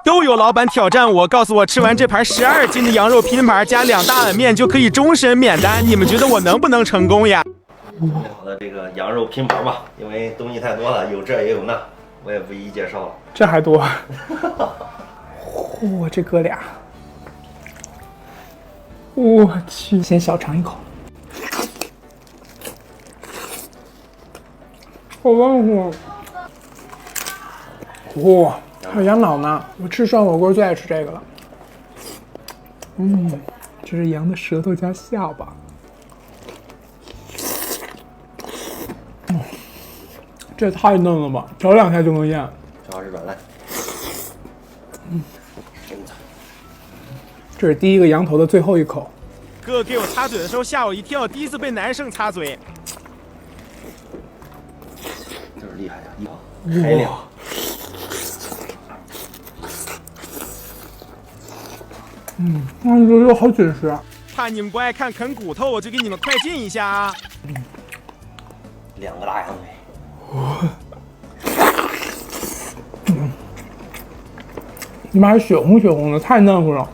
都有老板挑战我，告诉我吃完这盘12斤的羊肉拼盘加2大碗面就可以终身免单。你们觉得我能不能成功呀？准备好了这个羊肉拼盘吧，因为东西太多了，有这也有那，我也不一一介绍了。这还多。嚯，这哥俩，我去，先小尝一口。好温乎。哇，还有羊脑呢！我吃涮火锅最爱吃这个了。这是羊的舌头加下巴。这太嫩了吧！嚼2下就能咽。主要是软烂。这是第一个羊头的最后一口。哥给我擦嘴的时候吓我一跳，第一次被男生擦嘴。就是厉害呀，开亮。肉好紧实啊！怕你们不爱看啃骨头，我就给你们快进一下啊2个大羊腿。你妈还血红血红的，太嫩乎了。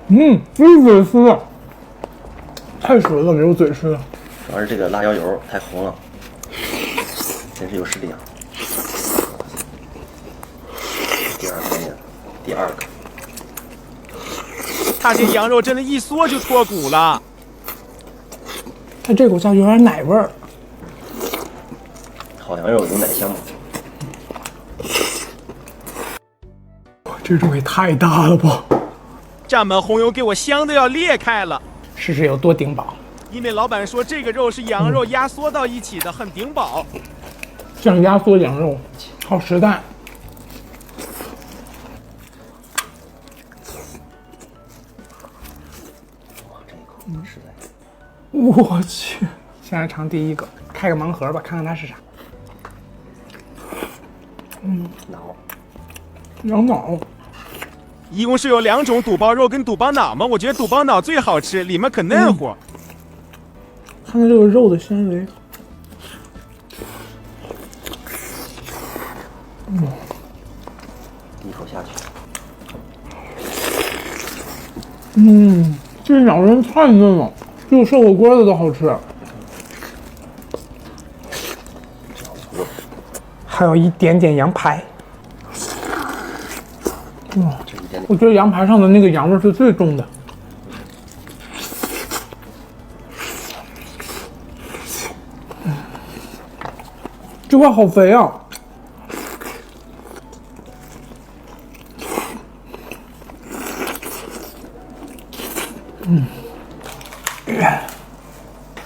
没有嘴丝，太熟了，没有嘴丝。主要是这个辣椒油太红了，真是有实力啊！第2个面，第2个。它这羊肉真的一嗦就脱骨了。它这口下去有点奶味儿。好羊肉有奶香吗？这肉也太大了吧！蘸满红油给我香的要裂开了。试试有多顶饱。因为老板说这个肉是羊肉压缩到一起的，很顶饱。像压缩羊肉，好实在。哇，这一口实在。我去！先来尝第一个，开个盲盒吧，看看它是啥。脑。羊脑。一共是有2种肚包肉跟肚包脑吗？我觉得肚包脑最好吃，里面可嫩乎。看看这个肉的纤维。一口下去。这羊肉太嫩了，比我涮火锅的都好吃。还有一点点羊排。我觉得羊排上的那个羊味是最重的。这块好肥啊！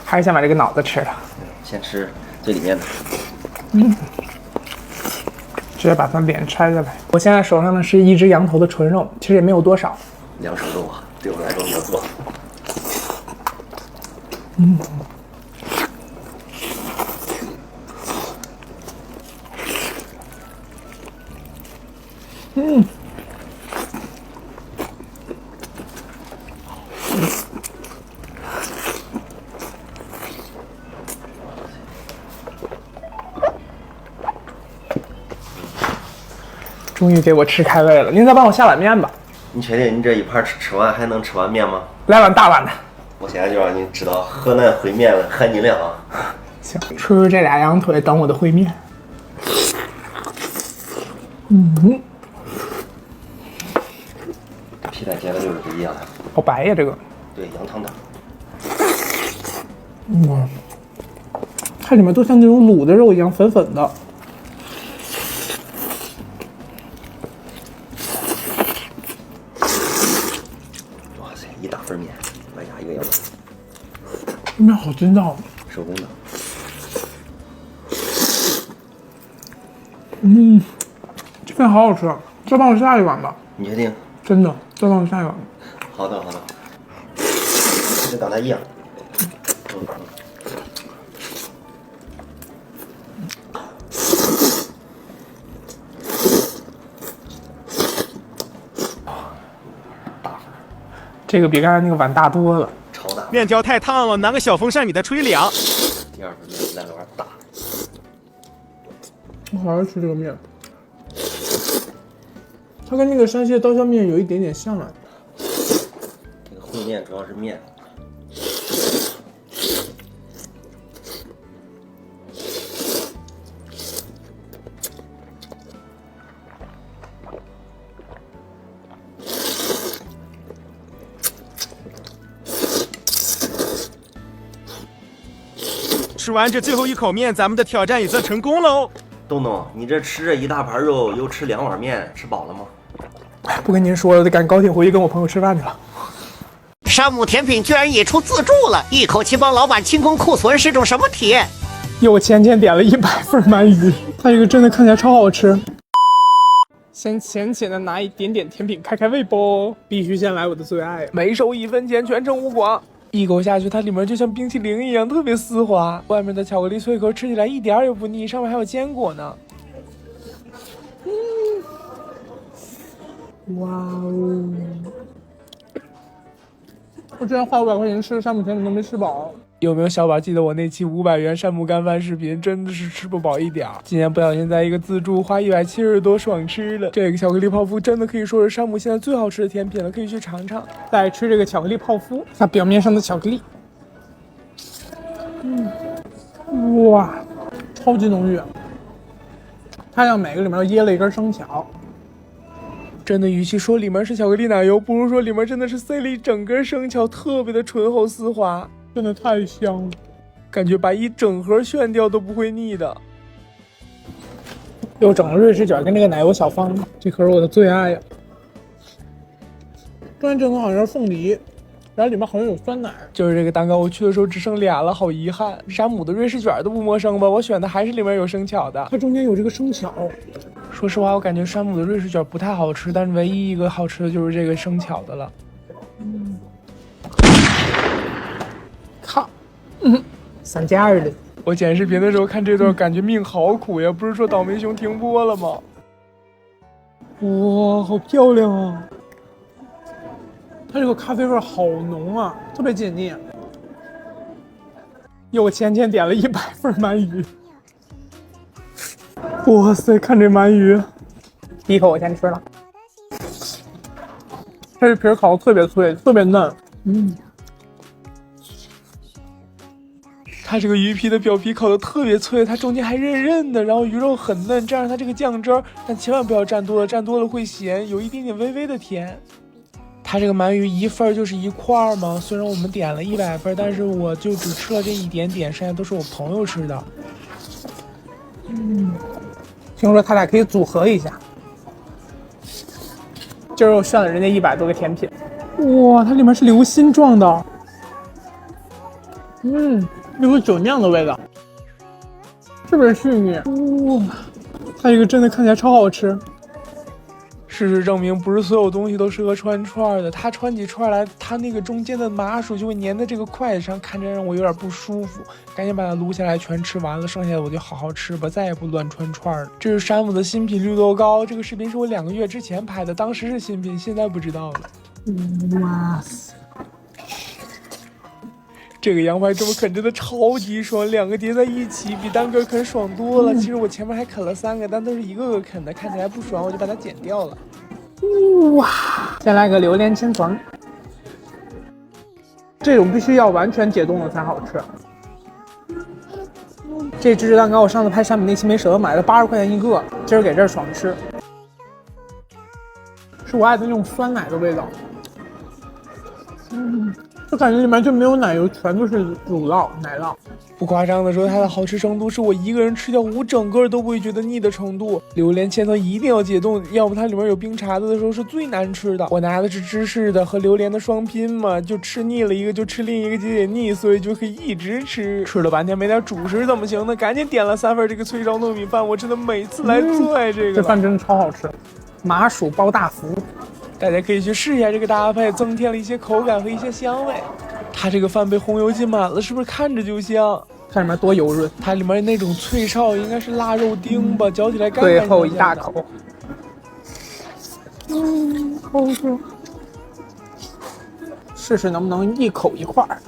还是想把这个脑子吃了。先吃最里面的。直接把它脸拆下来。我现在手上的是一只羊头的纯肉，其实也没有多少。2手肉啊，对我来说比较多。终于给我吃开胃了，您再帮我下碗面吧。你确定你这一盘吃完还能吃完面吗？来碗大碗的。我现在就让你知道河南烩面的含金量啊！行，吃这俩羊腿当我的烩面。皮带结的就是不一样的。好白呀，这个。对，羊汤的。哇，它里面都像那种卤的肉一样粉粉的。哇塞，一大份面，外加一个羊肉。面好筋道。手工的。这面好好吃，再帮我下一碗吧。你确定？真的，再帮我下一碗。好的，好的。跟刚才一样。这个比刚才那个碗大多了。超大。面条太烫了，拿个小风扇给它吹凉。第2份面来个碗大。好好吃这个面，它跟那个山西的刀削面有一点点像啊。这个烩面主要是面。吃完这最后一口面，咱们的挑战也算成功喽。东东，你这吃着一大盘肉，又吃2碗面，吃饱了吗？不跟您说了，我得赶高铁回去跟我朋友吃饭去了。山姆甜品居然也出自助了，一口气帮老板清空库存是种什么体验？又浅浅点了100份鳗鱼，它这个真的看起来超好吃。先浅浅的拿一点点甜品开开胃啵，必须先来我的最爱，没收1分钱，全程无果。一口下去，它里面就像冰淇淋一样，特别丝滑。外面的巧克力脆口吃起来一点也不腻，上面还有坚果呢。哇哦！我居然花500块钱吃山姆甜品都没吃饱。有没有小宝记得我那期500元山姆干饭视频？真的是吃不饱一点儿。今天不小心在一个自助花170多爽吃了。这个巧克力泡芙真的可以说是山姆现在最好吃的甜品了，可以去尝尝。再吃这个巧克力泡芙，它表面上的巧克力，哇，超级浓郁。它让每个里面都掖了一根生巧。真的，与其说里面是巧克力奶油，不如说里面真的是塞了一整根生巧，特别的醇厚丝滑。真的太香了，感觉把一整盒炫掉都不会腻的。又整了瑞士卷跟那个奶油小方，这可是我的最爱呀。中间这层好像是凤梨，然后里面好像有酸奶。就是这个蛋糕，我去的时候只剩俩了，好遗憾。山姆的瑞士卷都不陌生吧？我选的还是里面有生巧的，它中间有这个生巧。说实话，我感觉山姆的瑞士卷不太好吃，但是唯一一个好吃的就是这个生巧的了。靠，3加2的。我剪视频的时候看这段，感觉命好苦呀！不是说倒霉熊停播了吗？哇，好漂亮啊！它这个咖啡味好浓啊，特别解腻。又浅浅点了100份鳗鱼。哇塞，看这鳗鱼，第一口我先吃了。它这皮儿烤的特别脆，特别嫩。它这个鱼皮的表皮烤的特别脆，它中间还韧韧的，然后鱼肉很嫩，这样它这个酱汁儿，但千万不要蘸多了，蘸多了会咸，有一点点微微的甜。它这个鳗鱼一份就是1块嘛，虽然我们点了100份，但是我就只吃了这一点点，剩下都是我朋友吃的。听说他俩可以组合一下。今儿又炫了人家100多个甜品，哇，它里面是流心状的，有酒酿的味道，特别细腻。哇，它这个真的看起来超好吃。事实证明，不是所有东西都适合穿串的。它穿起串来，它那个中间的麻薯就会粘在这个筷子上，看着让我有点不舒服。赶紧把它撸下来，全吃完了，剩下的我就好好吃吧，再也不乱穿串了。这是山姆的新品绿豆糕，这个视频是我2个月之前拍的，当时是新品，现在不知道了。哇塞！这个羊排这么啃真的超级爽，2个叠在一起比单个啃爽多了。其实我前面还啃了3个，但都是一个个啃的，看起来不爽，我就把它剪掉了。哇！先来个榴莲千层，这种必须要完全解冻了才好吃。这芝士蛋糕我上次拍山姆那期没舍得买的，80块钱一个，今儿给这儿爽吃，是我爱的那种酸奶的味道。就感觉里面就没有奶油，全都是乳酪、奶酪。不夸张的说，它的好吃程度是我一个人吃掉5整个都不会觉得腻的程度。榴莲千层一定要解冻，要不它里面有冰碴子的时候是最难吃的。我拿的是芝士的和榴莲的双拼嘛，就吃腻了一个就吃另一个解解腻，所以就可以一直吃。吃了半天没点主食怎么行呢？赶紧点了3份这个脆烧糯米饭，我真的每次来最爱这个。这饭真的超好吃，麻薯包大福。大家可以去试一下这个搭配，增添了一些口感和一些香味。它这个饭被红油浸满了，是不是看着就香？看里面多油润，它里面那种脆哨应该是腊肉丁吧，嚼起来干干净净的。最后一大口，好吃。试试能不能一口一块儿。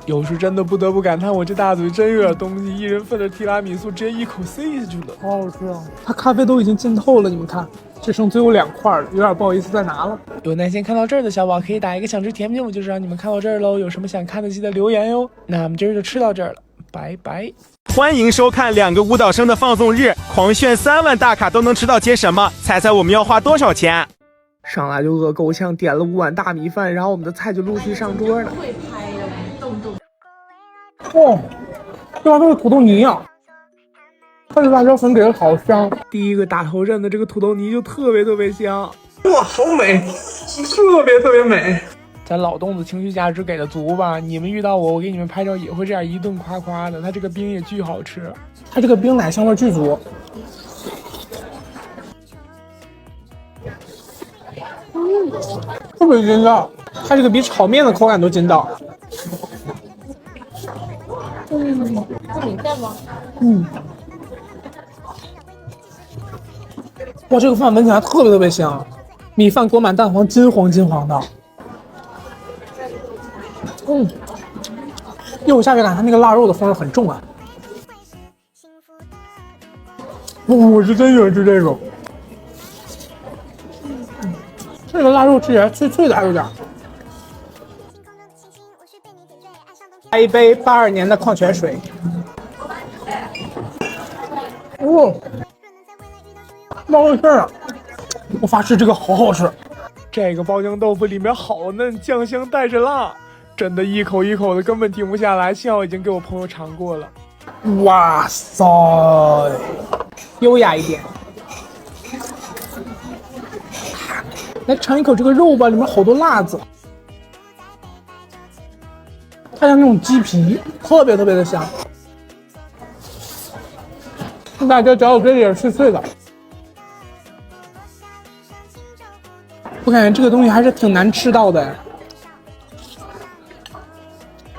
有时真的不得不感叹，我这大嘴真有点东西，一人份的提拉米苏直接一口塞下去了，好好吃啊！它咖啡都已经浸透了，你们看，只剩最后2块了，有点不好意思再拿了。有耐心看到这儿的小宝可以打一个想吃甜品，我就是让你们看到这儿喽。有什么想看的记得留言哟。那我们今儿就吃到这儿了，拜拜。欢迎收看2个舞蹈生的放纵日，狂炫3万大卡都能吃到些什么？猜猜我们要花多少钱？上来就饿够呛，点了5碗大米饭，然后我们的菜就陆续上桌了。会拍的，动动。哦，这玩意都是土豆泥啊！它的辣椒粉给的好香。第一个打头阵的这个土豆泥就特别香，哇，好美，特别美。咱老洞子情绪价值给的足吧？你们遇到我给你们拍照也会这样一顿夸夸的。它这个冰也巨好吃，它这个冰奶香味巨足。特别筋道，它这个比炒面的口感都筋道。是米饭吗？哇，这个饭闻起来特别香，米饭裹满蛋黄，金黄的。又有下去感，它那个腊肉的风味很重啊。我是真喜欢吃这种。这个腊肉吃起来脆脆的，还有点。来一杯82年的矿泉水。冒味儿啊！我发誓这个好吃。这个爆浆豆腐里面好嫩，酱香带着辣，真的一口一口的根本停不下来。幸好已经给我朋友尝过了。哇塞，优雅一点。来尝一口这个肉吧，里面好多辣子。它像那种鸡皮，特别的香。大家嚼到嘴里也是脆脆的。我感觉这个东西还是挺难吃到的，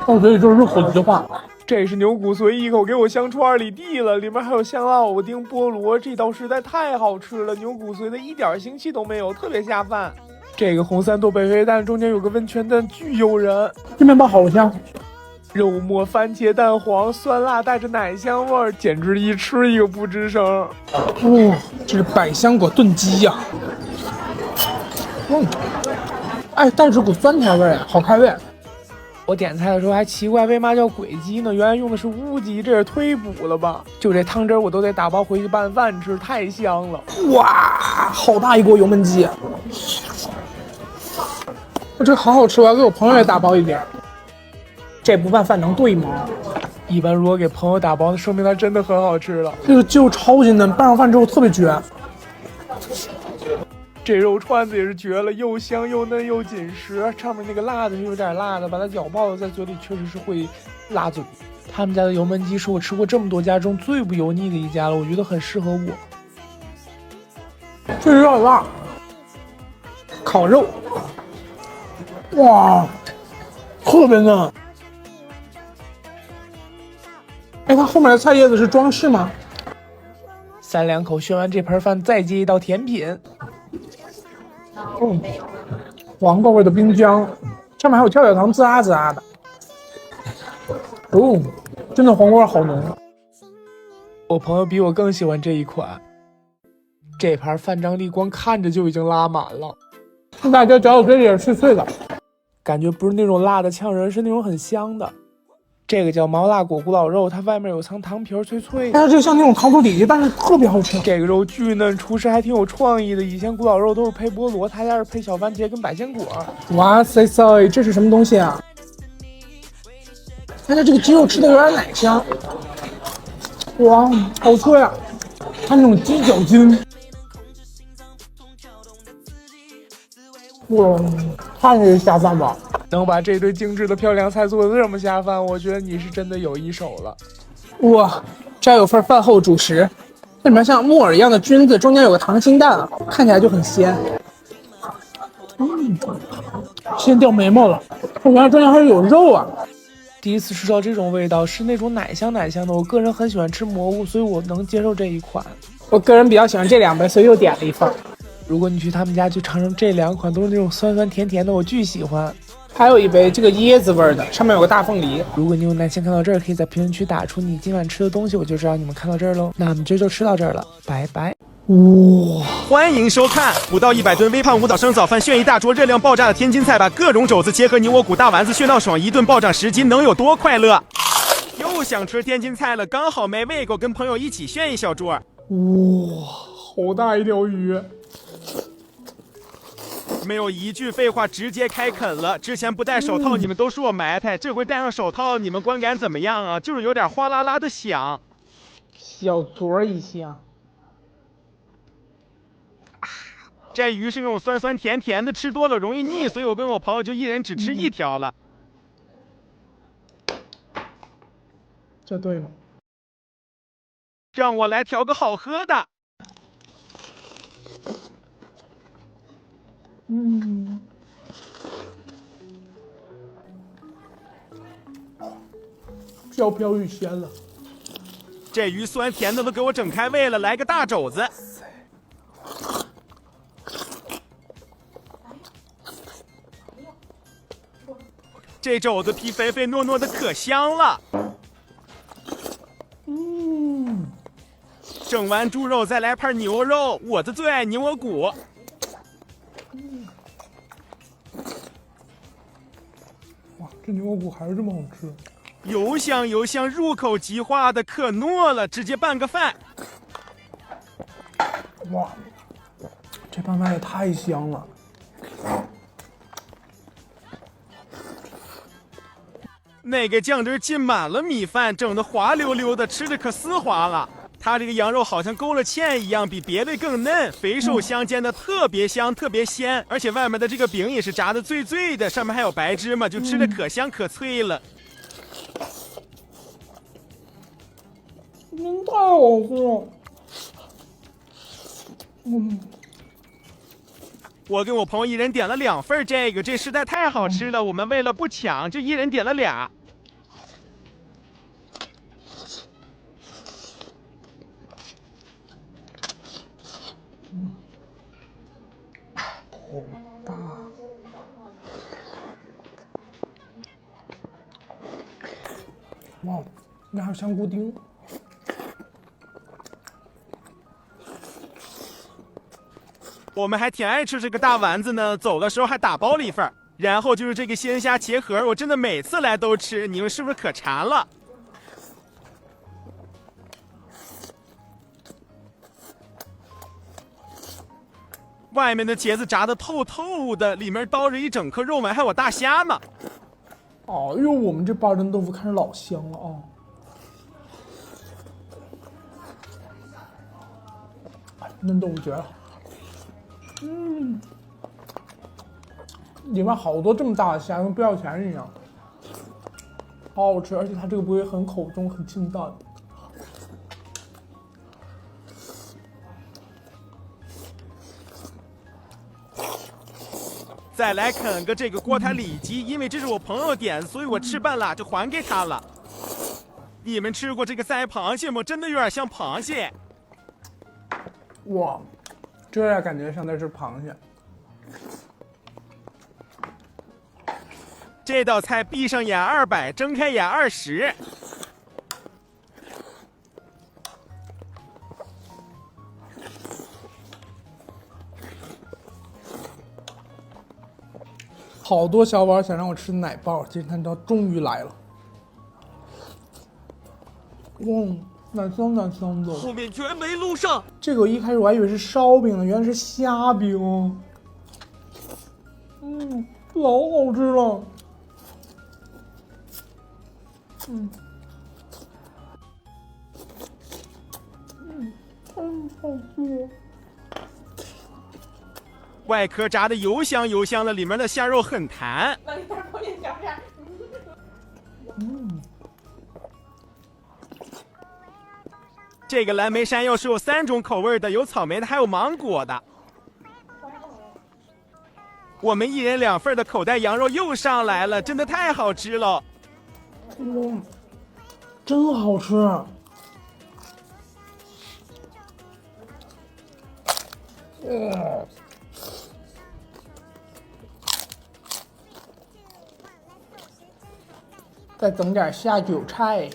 到嘴里就是入口即化。这是牛骨髓，一口给我香出2里地了，里面还有香辣藕丁、菠萝，这道实在太好吃了。牛骨髓的一点腥气都没有，特别下饭。这个红3朵北非蛋中间有个温泉蛋，巨诱人。这面包好香，肉末、番茄、蛋黄，酸辣带着奶香味儿，简直一吃一个不吱声。这是百香果炖鸡呀。哎，带着股酸甜味，好开胃。我点菜的时候还奇怪为嘛叫鬼鸡呢，原来用的是乌鸡，这是忒补了吧？就这汤汁我都得打包回去拌饭吃，太香了。哇，好大一锅油焖鸡，这个好好吃，我要给我朋友也打包一点。这不拌饭能对吗？一般如果给朋友打包，说明它真的很好吃了。这个鸡肉超级嫩，拌上饭之后特别绝。这肉串子也是绝了，又香又嫩又紧实，上面那个辣子是有点辣的，把它搅爆了，在嘴里确实是会辣嘴。他们家的油焖鸡是我吃过这么多家中最不油腻的一家了，我觉得很适合我。这有点辣。烤肉，哇，特别嫩。哎，它后面的菜叶子是装饰吗？3两口炫完这盘饭，再接一道甜品。黄瓜味的冰浆，上面还有跳跳糖，滋啦滋啦的。真的黄瓜味好浓。我朋友比我更喜欢这一款。这盘饭张力光看着就已经拉满了，大家嚼到嘴里也是脆脆的，感觉不是那种辣的呛人，是那种很香的。这个叫毛辣果古老肉，它外面有层糖皮，脆脆的。它这像那种糖醋里脊，但是特别好吃。这个肉巨嫩，厨师还挺有创意的。以前古老肉都是配菠萝，他家是配小番茄跟百鲜果。哇塞塞，这是什么东西啊？看它这个鸡肉吃的有点奶香，哇，好脆啊！它那种鸡脚筋，哇，太给下饭吧！能把这堆精致的漂亮菜做得这么下饭，我觉得你是真的有一手了。哇，这还有份饭后主食，这里面像木耳一样的菌子，中间有个溏心蛋，看起来就很鲜。先掉眉毛了，原来中间还有肉啊！第一次吃到这种味道，是那种奶香奶香的。我个人很喜欢吃蘑菇，所以我能接受这一款。我个人比较喜欢这2杯，所以又点了一份。如果你去他们家，就尝尝这2款，都是那种酸酸甜甜的，我巨喜欢。还有一杯这个椰子味儿的，上面有个大凤梨。如果你有耐心看到这儿，可以在评论区打出你今晚吃的东西，我就知道你们看到这儿喽。那我们这就吃到这儿了，拜拜。哇！欢迎收看5到100吨微胖舞蹈生早饭，炫一大桌热量爆炸的天津菜，把各种肘子结合你我骨大丸子炫到爽，一顿暴涨10斤能有多快乐？又想吃天津菜了，刚好没胃口，跟朋友一起炫一小桌。哇，好大一条鱼！没有一句废话，直接开啃了。之前不戴手套，你们都说我埋汰，这回戴上手套，你们观感怎么样啊？就是有点哗啦啦的响。小嘴一香。这鱼是那种酸酸甜甜的，吃多了容易腻，所以我跟我朋友就一人只吃一条了。这对吗？让我来调个好喝的。飘飘欲仙了。这鱼酸甜的都给我整开胃了，来个大肘子。这肘子皮肥肥糯糯的，可香了。整完猪肉再来盘牛肉，我的最爱牛窝骨。哇，这牛窝骨还是这么好吃。油香油香，入口即化的，可糯了，直接拌个饭。哇，这拌饭也太香了。那个酱汁浸满了米饭，整的滑溜溜的，吃着可丝滑了。它这个羊肉好像勾了芡一样，比别的更嫩，肥瘦相间的，特别香，特别鲜。而且外面的这个饼也是炸的脆脆的，上面还有白芝麻，就吃着可香可脆了。太好吃了。我跟我朋友一人点了2份这个，这实在太好吃了。我们为了不抢，就一人点了俩。好大。哇，那还有香菇丁。我们还挺爱吃这个大丸子呢，走的时候还打包了1份。然后就是这个鲜虾茄盒，我真的每次来都吃，你们是不是可馋了？外面的茄子炸的透透的，里面包着一整颗肉丸，还有大虾呢。哎呦，我们这八珍豆腐看着老香了啊！嫩豆腐绝了。里面好多这么大的虾，跟不要钱一样，好好吃，而且它这个不会很口重，很清淡。再来啃个这个锅台里脊，因为这是我朋友点，所以我吃半拉就还给他了。你们吃过这个塞螃蟹吗？真的有点像螃蟹。哇，这样感觉像在吃螃蟹。这道菜闭上眼200，睁开眼20。好多小宝想让我吃奶爆，今天它终于来了。哇，奶香奶香的。后面居然没录上。这个一开始我还以为是烧饼呢，原来是虾饼。老好吃了。好吃。外壳炸的油香油香的，里面的虾肉很弹。这个蓝莓山药是有3种口味的，有草莓的，还有芒果的。我们一人2份的口袋羊肉又上来了，真的太好吃了。真好吃。再整点下酒菜。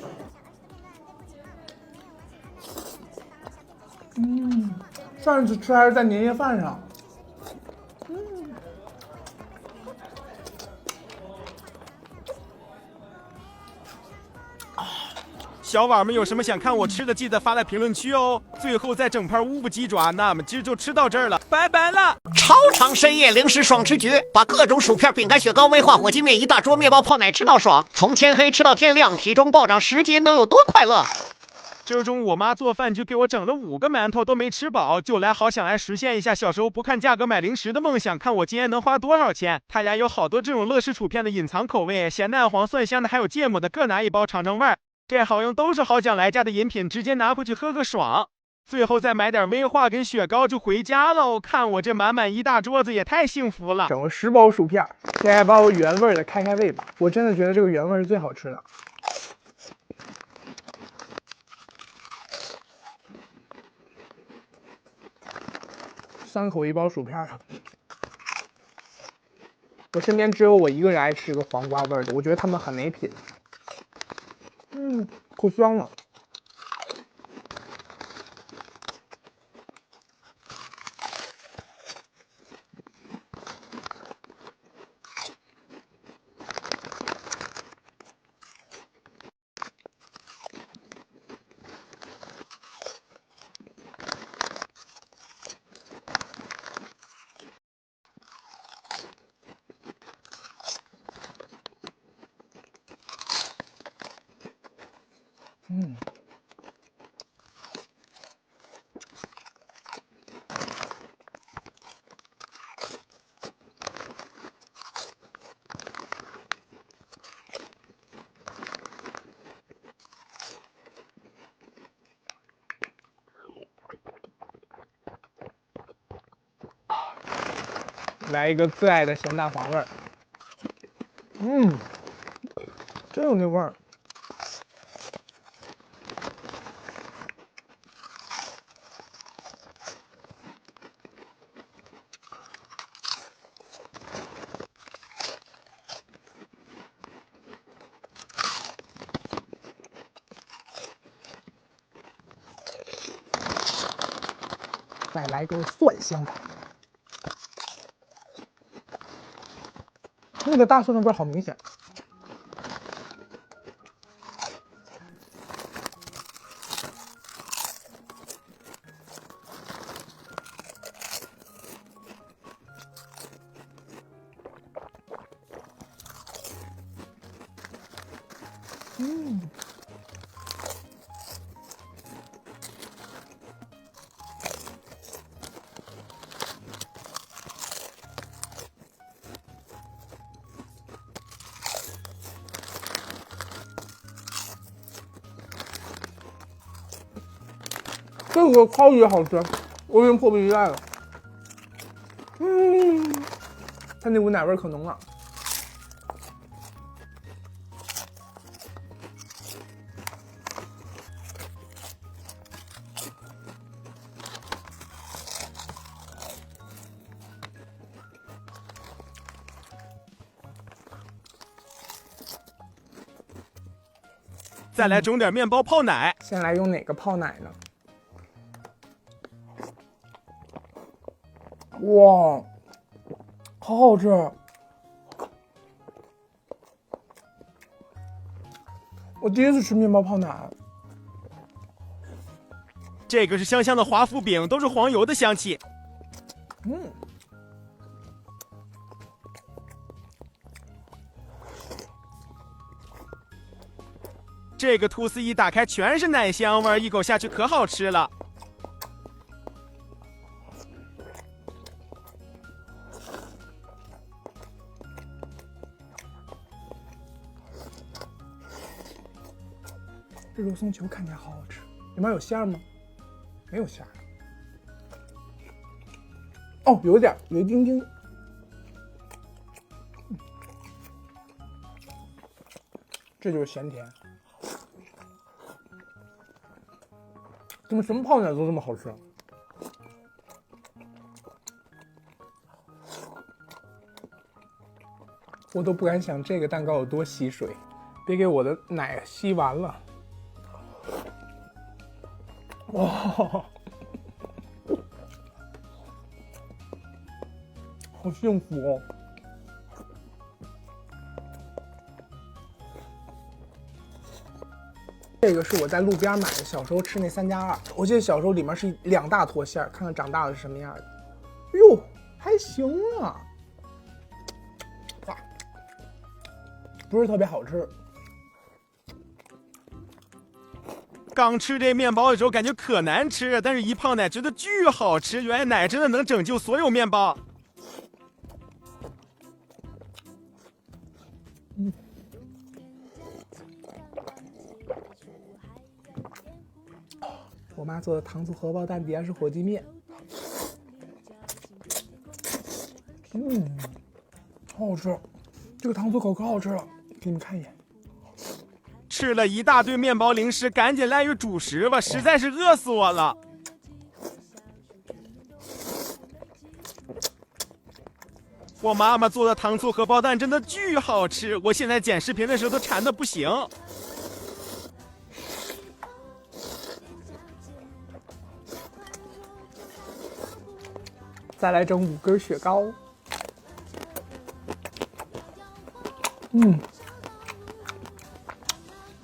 上一次吃还是在年夜饭上。小碗们有什么想看我吃的，记得发在评论区哦。最后再整盘乌布鸡爪，那么今儿就吃到这儿了，拜拜了。超长深夜零食爽吃局，把各种薯片、饼干、雪糕、威化火鸡面、一大桌面包、泡奶吃到爽，从天黑吃到天亮，体重暴涨10斤能有多快乐？今儿中午我妈做饭就给我整了5个馒头，都没吃饱，就来好想来实现一下小时候不看价格买零食的梦想，看我今天能花多少钱。他家有好多这种乐事薯片的隐藏口味，咸蛋黄、蒜香的，还有芥末的，各拿1包尝尝味儿。这好用，都是好想来家的饮品，直接拿回去喝个爽。最后再买点威化跟雪糕就回家喽。看我这满满一大桌子，也太幸福了。整了10包薯片，现在把我原味的开胃吧。我真的觉得这个原味是最好吃的。3口1包薯片。我身边只有我一个人爱吃个黄瓜味的，我觉得他们很没品。可香了。来一个最爱的咸蛋黄味儿。真有那味儿。再来个蒜香的。那个大蒜的味儿好明显。这个超级好吃，我已经迫不及待了。它那股奶味可浓了。再来整点面包泡奶。先来用哪个泡奶呢？哇，好好吃！我第一次吃面包泡奶。这个是香香的华夫饼，都是黄油的香气。这个吐司一打开全是奶香味，一口下去可好吃了。这肉松球看起来好好吃，里面有馅吗？没有馅。哦，有一点，有一丁丁。这就是咸甜。怎么什么泡奶都这么好吃？我都不敢想这个蛋糕有多吸水。别给我的奶吸完了。哇、好幸福哦！这个是我在路边买的，小时候吃那3+2，我记得小时候里面是2大坨馅儿，看看长大了是什么样的。哟，还行啊，哇，不是特别好吃。刚吃这面包的时候感觉可难吃，但是一泡奶觉得巨好吃，原来奶真的能拯救所有面包。我妈做的糖醋荷包蛋底下是火鸡面，好好吃，这个糖醋口可好吃了，给你们看一眼。吃了一大堆面包零食，赶紧来一主食吧，实在是饿死我了。我妈妈做的糖醋荷包蛋真的巨好吃，我现在剪视频的时候都馋得不行。再来整5根雪糕，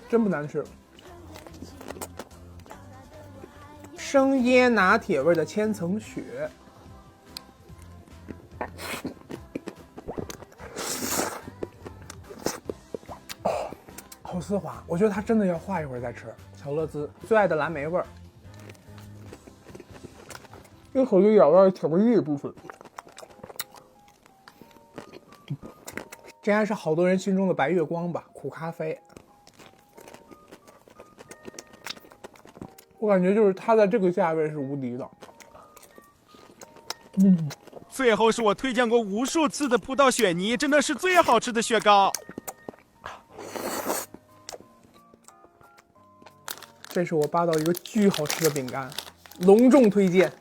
真不难吃。生椰拿铁味的千层雪，好丝滑，我觉得它真的要化一会儿再吃。小乐滋最爱的蓝莓味儿。一口就咬到巧克力的部分，这应该是好多人心中的白月光吧？苦咖啡，我感觉就是它在这个价位是无敌的。最后是我推荐过无数次的葡萄雪泥，真的是最好吃的雪糕。这是我扒到一个巨好吃的饼干，隆重推荐。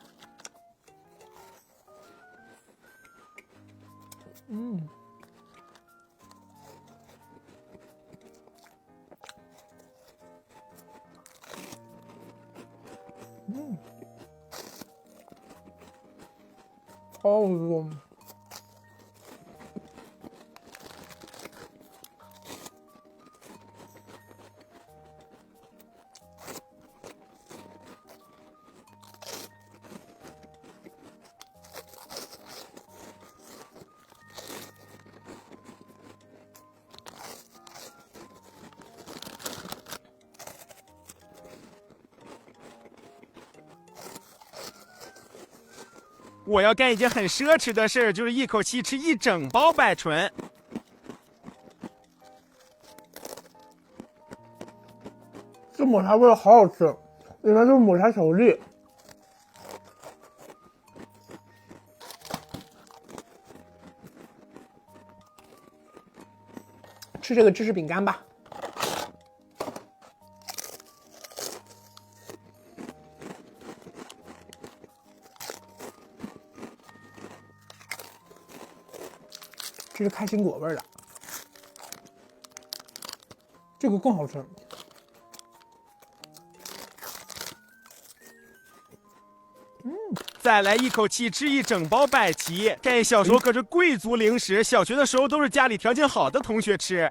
好好吃。我要干一件很奢侈的事，就是一口气吃1整包百醇。这抹茶味好好吃，里面就是抹茶巧克力。吃这个芝士饼干吧。这是开心果味的，这个更好吃。再来一口气吃1整包百奇，这小时候可是贵族零食，小学的时候都是家里条件好的同学吃。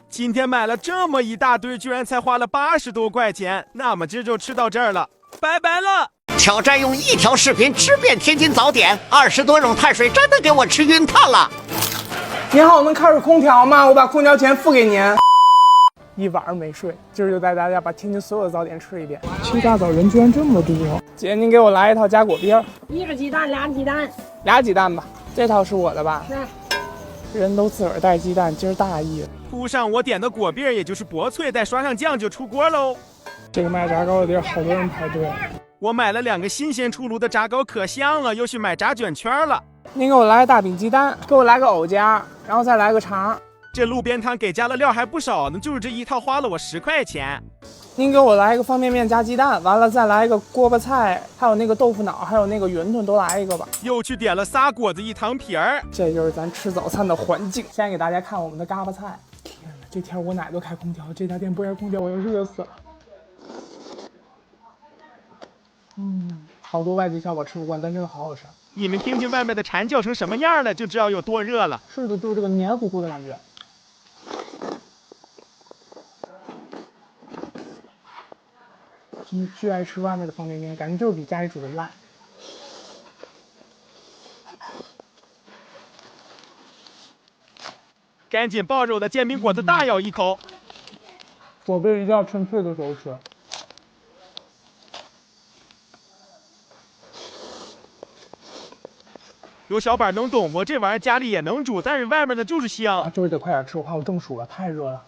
今天买了这么一大堆，居然才花了80多块钱，那么今儿就吃到这儿了，拜拜了。挑战用1条视频吃遍天津早点，20多种碳水真的给我吃晕碳了。您好，能开着空调吗？我把空调钱付给您。一晚上没睡，今儿就带大家把天津所有的早点吃一遍。七大早人居然这么多！姐，您给我来一套夹果边1个鸡蛋，2鸡蛋，2鸡蛋吧。这套是我的吧？是。人都自个儿带鸡蛋，今儿大意了。铺上我点的果篦，也就是薄脆，再刷上酱就出锅喽。这个卖炸糕的地儿，好多人排队。我买了2个新鲜出炉的炸糕，可香了，又去买炸卷圈了。您给我来个大饼鸡蛋，给我来个藕夹，然后再来个肠。这路边摊给加的料还不少呢，就是这一套花了我10块钱。您给我来一个方便面加鸡蛋，完了再来一个锅巴菜，还有那个豆腐脑，还有那个云吞，都来一个吧。又去点了仨果子1糖皮儿。这就是咱吃早餐的环境。先给大家看我们的嘎巴菜，天哪！这天我哪都开空调，这家店不开空调我要热死了。好多外地小宝吃不惯，但真的好好吃。你们听听外面的蝉叫成什么样了，就知道有多热了。是的，就是这个黏糊糊的感觉。巨爱吃外面的方便面，感觉就是比家里煮的烂。赶紧抱着我的煎饼果子大咬一口。果贝一定要趁脆的时候吃。有小板能懂不？这玩意儿家里也能煮，但是外面的就是香。就是得快点吃，我怕我中暑了，太热了。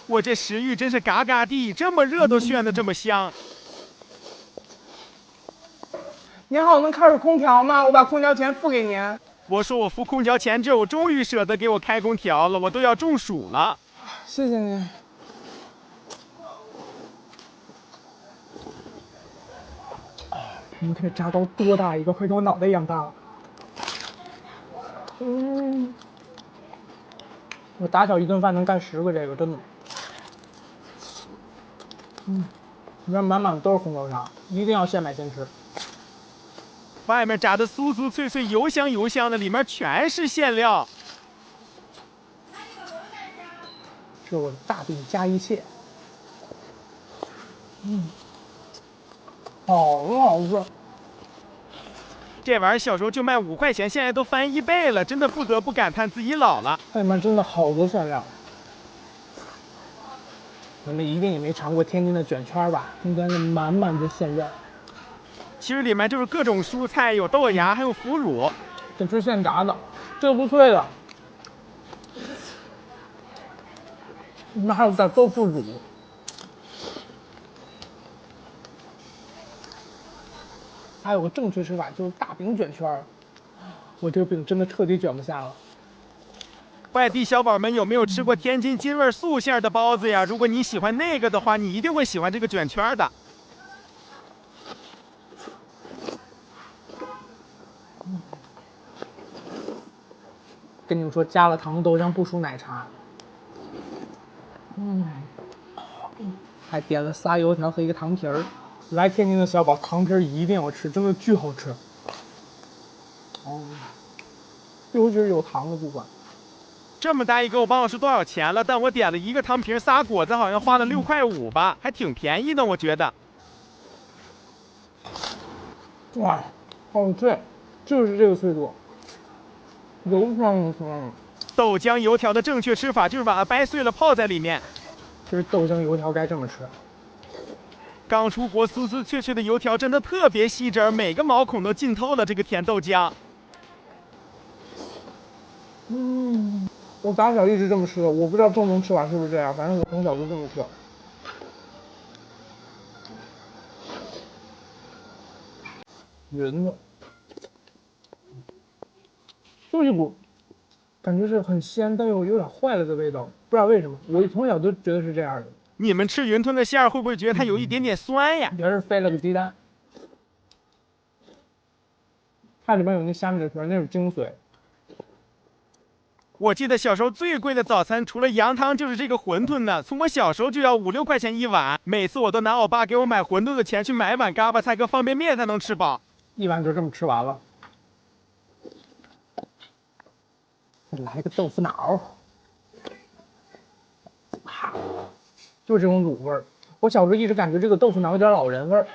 我这食欲真是嘎嘎地，这么热都炫得这么香。您好，能开始空调吗？我把空调钱付给您。我说我付空调钱之后，终于舍得给我开空调了，我都要中暑了。谢谢您。你们看这炸糕多大一个，快跟我脑袋一样大了。我打小一顿饭能干10个这个，真的。里面满满的都是红豆沙，一定要现买现吃。外面炸的酥酥脆脆、油香油香的，里面全是馅料。这我的大饼加一切。好吃。这玩意儿小时候就卖5块钱，现在都翻1倍了，真的不得不感叹自己老了。它里面真的好多馅料。你们一定也没尝过天津的卷圈吧？应该是满满的馅料。其实里面就是各种蔬菜，有豆芽，还有腐乳。这是现炸的，这个不脆的。里面还有点豆腐乳。还有个正确吃法，就是大饼卷圈。我这个饼真的彻底卷不下了。外地小宝们有没有吃过天津津味素馅的包子呀？如果你喜欢那个的话，你一定会喜欢这个卷圈的。跟你们说，加了糖豆浆不输奶茶。还点了仨油条和一个糖皮儿。来天津的小宝，糖皮儿一定要吃，真的巨好吃。尤其是有糖的部分。这么大一个，我忘了是多少钱了，但我点了一个糖皮仨果子，好像花了6块5吧，还挺便宜的，我觉得。哇，好脆，就是这个脆度，油香香。豆浆油条的正确吃法就是把它掰碎了泡在里面。其实豆浆油条该这么吃。刚出锅酥酥脆脆的油条真的特别吸汁儿，每个毛孔都浸透了这个甜豆浆。我打小一直这么吃的，我不知道东东吃法是不是这样，反正我从小就这么吃。匀的，就一股感觉是很鲜但又有点坏了的味道，不知道为什么，我从小都觉得是这样的。你们吃云吞的馅儿会不会觉得它有一点点酸呀？别是飞了个鸡蛋，它里面有那虾米的皮，那是精髓。我记得小时候最贵的早餐除了羊汤就是这个馄饨呢，从我小时候就要5、6块钱一碗，每次我都拿我爸给我买馄饨的钱去买一碗嘎巴菜跟方便面才能吃饱，一碗就这么吃完了。来个豆腐脑，就是这种卤味儿。我小时候一直感觉这个豆腐脑有点老人味儿，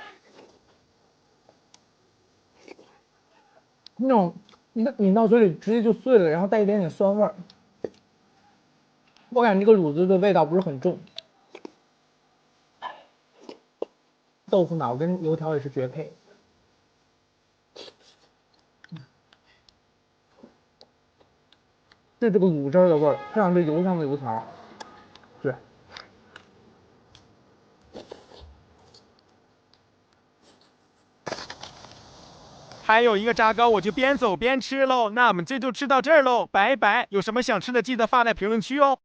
那种抿到嘴里直接就碎了，然后带一点点酸味儿。我感觉这个卤子的味道不是很重。豆腐脑跟油条也是绝配。是这个卤汁儿的味儿，配上这油香的油条，对。还有一个炸糕，我就边走边吃喽。那我们这就吃到这儿喽，拜拜！有什么想吃的，记得发在评论区哦。